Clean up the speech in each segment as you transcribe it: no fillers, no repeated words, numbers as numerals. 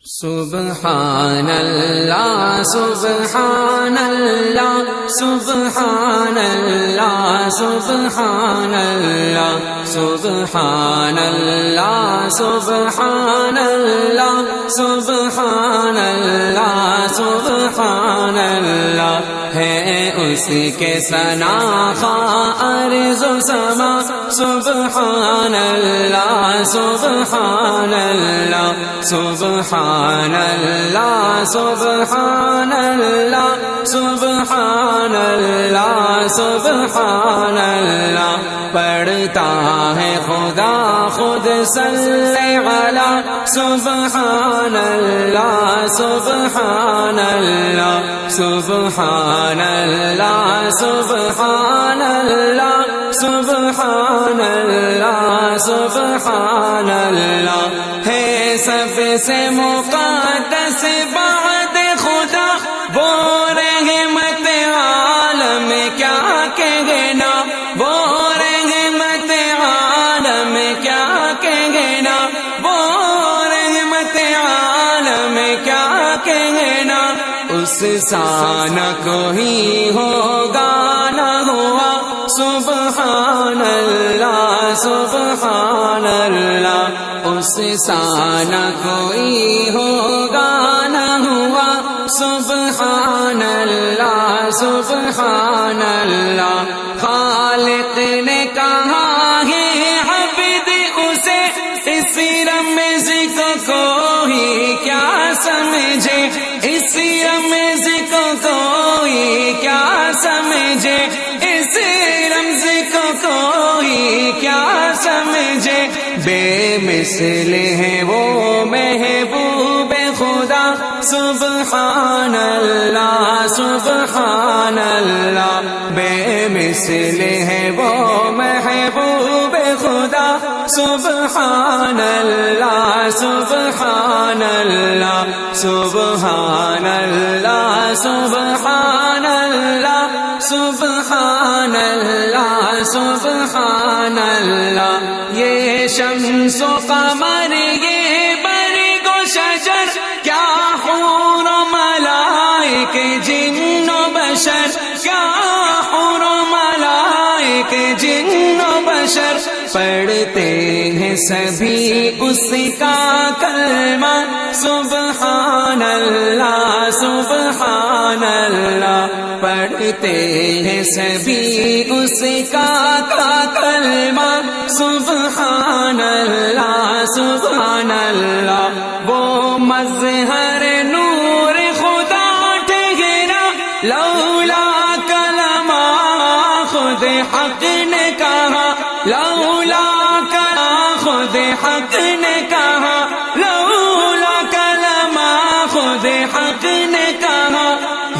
سبحان اللہ سبحان اللہ سبحان اللہ سبحان اللہ سبحان اللہ سبحان اللہ سبحان اللہ سبحان اللہ ہے اس کے ثنا عرض و سما سبحان اللہ سبحان اللہ سبحان اللہ سبحان اللہ سبحان اللہ سبحان اللہ پڑھتا ہے خدا خود صلی علی سبحان اللہ سبحان اللہ سبحان اللہ سبحان اللہ سبحان اللہ سبحان اللہ ہے سب سے مقدس بعد خدا وہ رحمت عالم کیا کہنا وہ رحمت عالم کیا کہنا وہ رحمت عالم کیا کہنا اس سان کوئی ہوگا نہ ہوا سبحان اللہ سبحان اللہ اس سان کوئی ہوگا نہ ہوا سبحان اللہ سبحان اللہ خالق نے کہا ہے عبد اسے اس رمز کو کوئی کیا سمجھے اس رمز کو کوئی کیا سمجھے اس رمز کو کوئی کیا سمجھے بے مثل ہے وہ محبوب خدا سبحان اللہ سبحان اللہ بے مثل ہے وہ محبوب خدا سبحان اللہ سبحان اللہ سبحان اللہ سبحان اللہ سبحان اللہ سبحان اللہ یہ شمس و قمر یہ برگ و شجر کیا حور و ملائک جن و بشر کیا حور و ملائک جن و بشر پڑھتے ہیں سبھی اس کا کلمہ سبحان اللہ سبحان اللہ پڑھتے ہیں سبھی اس کا کلمہ سبحان اللہ سبحان اللہ وہ مظہر نور خدا ٹھہرا لولا کلمہ خود حق نے کہا لولا کلمہ خود حق نے کہا لولا کلمہ خود حق نے کہا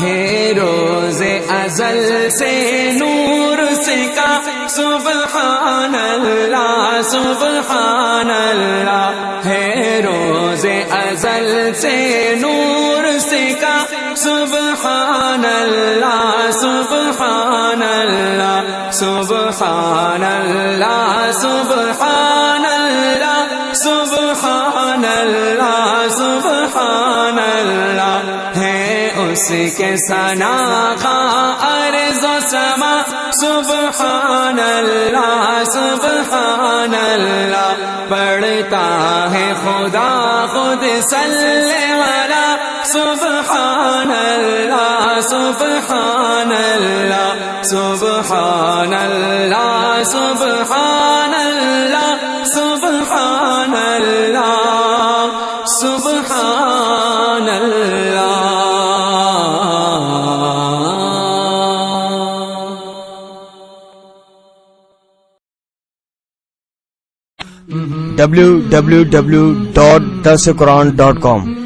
ہے روز ازل سے نور سے کا سبحان اللہ سبحان اللہ ہے روز ازل سے نور سے کا سبحان اللہ سبحان اللہ سبحان اللہ سبحان اللہ سبحان اللہ سبحان اللہ ہے اس کے ثنا عرض و سما سبحان اللہ سبحان اللہ پڑھتا ہے خدا خود صلی علی سبحان اللہ سبحان اللہ سبحان اللہ سبحان اللہ سبحان اللہ سبحان اللہ www.darsequran.com